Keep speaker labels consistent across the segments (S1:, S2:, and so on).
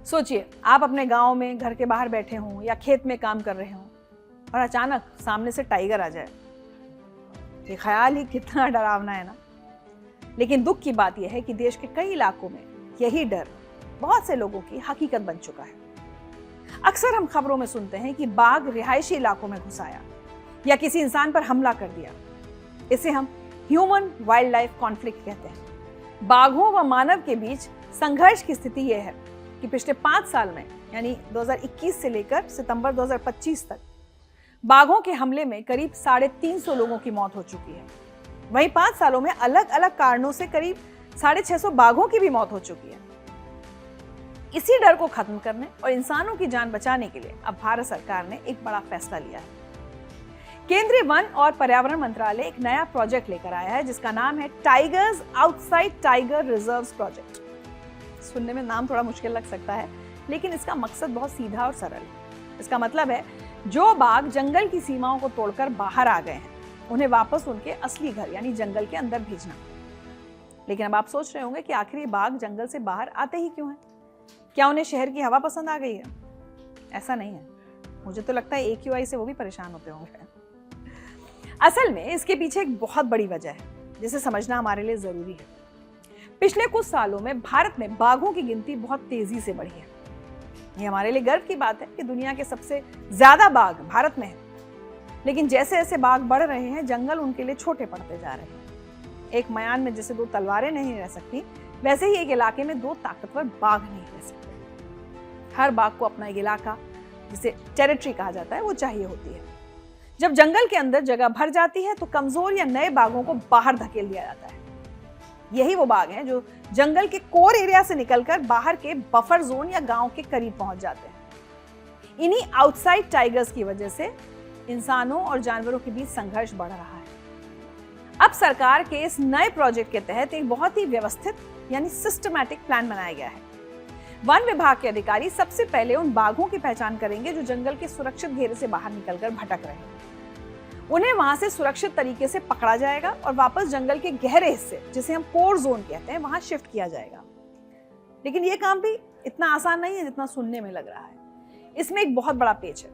S1: सोचिए, आप अपने गांव में घर के बाहर बैठे हों या खेत में काम कर रहे हों और अचानक सामने से टाइगर आ जाए। ये ख्याल ही कितना डरावना है ना। लेकिन दुख की बात यह है कि देश के कई इलाकों में यही डर बहुत से लोगों की हकीकत बन चुका है। अक्सर हम खबरों में सुनते हैं कि बाघ रिहायशी इलाकों में घुस आया या किसी इंसान पर हमला कर दिया। इसे हम ह्यूमन वाइल्ड लाइफ कॉन्फ्लिक्ट कहते हैं। बाघों व मानव के बीच संघर्ष की स्थिति यह है कि पिछले 5 साल में यानी 2021 से लेकर सितंबर 2025 तक बाघों के हमले में करीब 350 लोगों की मौत हो चुकी है। वहीं 5 सालों में अलग अलग कारणों से करीब 650 बाघों की भी मौत हो चुकी है। इसी डर को खत्म करने और इंसानों की जान बचाने के लिए अब भारत सरकार ने एक बड़ा फैसला लिया है। केंद्रीय वन और पर्यावरण मंत्रालय एक नया प्रोजेक्ट लेकर आया है जिसका नाम है tigers outside tiger reserves project. सुनने में नाम थोड़ा मुश्किल लग सकता है, लेकिन इसका मकसद बहुत सीधा और सरल है। इसका मतलब है जो बाघ जंगल की सीमाओं को तोड़कर बाहर आ गए हैं उन्हें वापस उनके असली घर यानी जंगल के अंदर भेजना। लेकिन अब आप सोच रहे होंगे कि आखिर ये बाघ जंगल से बाहर आते ही क्यों हैं? क्या उन्हें शहर की हवा पसंद आ गई है? ऐसा नहीं है। मुझे तो लगता है AQI से वो भी परेशान होते होंगे। असल में इसके पीछे एक बहुत बड़ी वजह है जिसे समझना हमारे लिए जरूरी है। पिछले कुछ सालों में भारत में बाघों की गिनती बहुत तेजी से बढ़ी है। ये हमारे लिए गर्व की बात है कि दुनिया के सबसे ज्यादा बाघ भारत में है। लेकिन जैसे जैसे बाघ बढ़ रहे हैं जंगल उनके लिए छोटे पड़ते जा रहे हैं। एक म्यान में जैसे 2 तलवारें नहीं रह सकती, वैसे ही एक इलाके में 2 ताकतवर बाघ नहीं रह सकते। हर बाघ को अपना एक इलाका, जिसे टेरिटरी कहा जाता है, वो चाहिए होती है। जब जंगल के अंदर जगह भर जाती है तो कमजोर या नए बाघों को बाहर धकेल दिया जाता है। यही वो बाघ हैं जो जंगल के कोर एरिया से निकलकर बाहर के बफर जोन या गांव के करीब पहुंच जाते हैं। इन्हीं आउटसाइड टाइगर्स की वजह से इंसानों और जानवरों के बीच संघर्ष बढ़ रहा है। अब सरकार के इस नए प्रोजेक्ट के तहत एक बहुत ही व्यवस्थित यानी सिस्टमैटिक प्लान बनाया गया है। वन विभाग के अधिकारी सबसे पहले उन बाघों की पहचान करेंगे जो जंगल के सुरक्षित घेरे से बाहर निकलकर भटक रहे हैं। उन्हें वहां से सुरक्षित तरीके से पकड़ा जाएगा और वापस जंगल के गहरे हिस्से, जिसे हम कोर जोन कहते हैं, वहां शिफ्ट किया जाएगा। लेकिन यह काम भी इतना आसान नहीं है जितना सुनने में लग रहा है। इसमें एक बहुत बड़ा पेच है।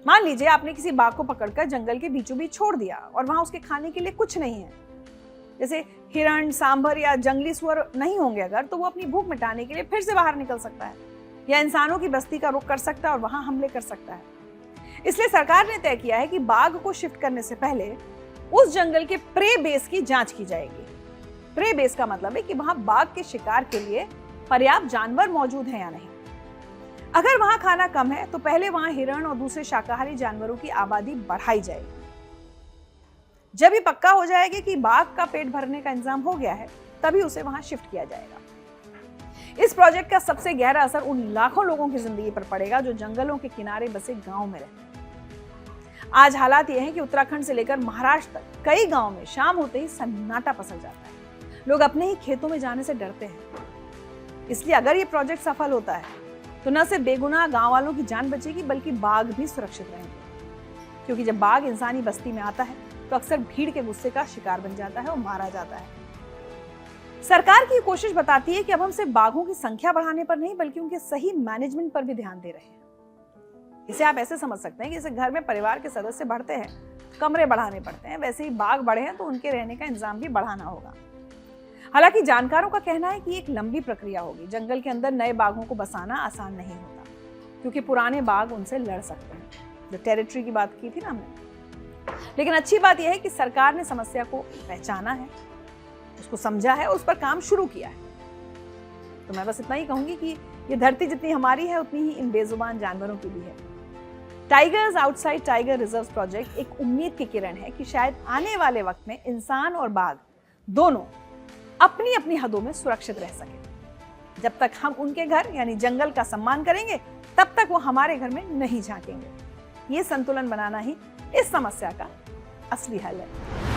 S1: मान लीजिए आपने किसी बाघ को पकड़कर जंगल के बीचों बीच छोड़ दिया और वहां उसके खाने के लिए कुछ नहीं है, जैसे हिरण, सांभर या जंगली सुअर नहीं होंगे अगर, तो वो अपनी भूख मिटाने के लिए फिर से बाहर निकल सकता है या इंसानों की बस्ती का रुख कर सकता है और वहां हमले कर सकता है। इसलिए सरकार ने तय किया है कि बाघ को शिफ्ट करने से पहले उस जंगल के प्रे बेस की जांच की जाएगी। प्रे बेस का मतलब है कि वहां बाघ के शिकार के लिए पर्याप्त जानवर मौजूद हैं या नहीं। अगर वहां खाना कम है तो पहले वहां हिरण और दूसरे शाकाहारी जानवरों की आबादी बढ़ाई जाएगी। जब ये पक्का हो जाएगा कि बाघ का पेट भरने का इंतजाम हो गया है, तभी उसे वहां शिफ्ट किया जाएगा। इस प्रोजेक्ट का सबसे गहरा असर उन लाखों लोगों की जिंदगी पर पड़ेगा जो जंगलों के किनारे बसे गांव में रहते हैं। आज हालात ये हैं कि उत्तराखंड से लेकर महाराष्ट्र तक कई गांव में शाम होते ही सन्नाटा पसर जाता है। लोग अपने ही खेतों में जाने से डरते हैं। इसलिए अगर ये प्रोजेक्ट सफल होता है तो न सिर्फ बेगुनाह गांव वालों की जान बचेगी बल्कि बाघ भी सुरक्षित रहेंगे। क्योंकि जब बाघ इंसानी बस्ती में आता है तो अक्सर भीड़ के गुस्से का शिकार बन जाता है और मारा जाता है। सरकार की कोशिश बताती है कि अब हम सिर्फ बाघों की संख्या बढ़ाने पर नहीं बल्कि उनके सही मैनेजमेंट पर भी ध्यान दे रहे हैं। इसे आप ऐसे समझ सकते हैं कि जैसे घर में परिवार के सदस्य बढ़ते हैं, कमरे बढ़ाने पड़ते हैं, वैसे ही बाघ बढ़े हैं तो उनके रहने का इंतजाम भी बढ़ाना होगा। हालांकि जानकारों का कहना है कि एक लंबी प्रक्रिया होगी। जंगल के अंदर नए बाघों को बसाना आसान नहीं होता क्योंकि पुराने बाघ उनसे लड़ सकते हैं, जो टेरिटरी की बात की थी ना हमने। लेकिन अच्छी बात यह है कि सरकार ने समस्या को पहचाना है, उसको समझा है, उस पर काम शुरू किया है। तो मैं बस इतना ही कहूंगी कि ये धरती जितनी हमारी है उतनी ही इन बेजुबान जानवरों की भी है। Tigers outside tiger reserves project एक उम्मीद की किरण है कि शायद आने वाले वक्त में इंसान और बाघ दोनों अपनी अपनी हदों में सुरक्षित रह सके। जब तक हम उनके घर यानी जंगल का सम्मान करेंगे तब तक वो हमारे घर में नहीं झांकेंगे। ये संतुलन बनाना ही इस समस्या का असली हल है।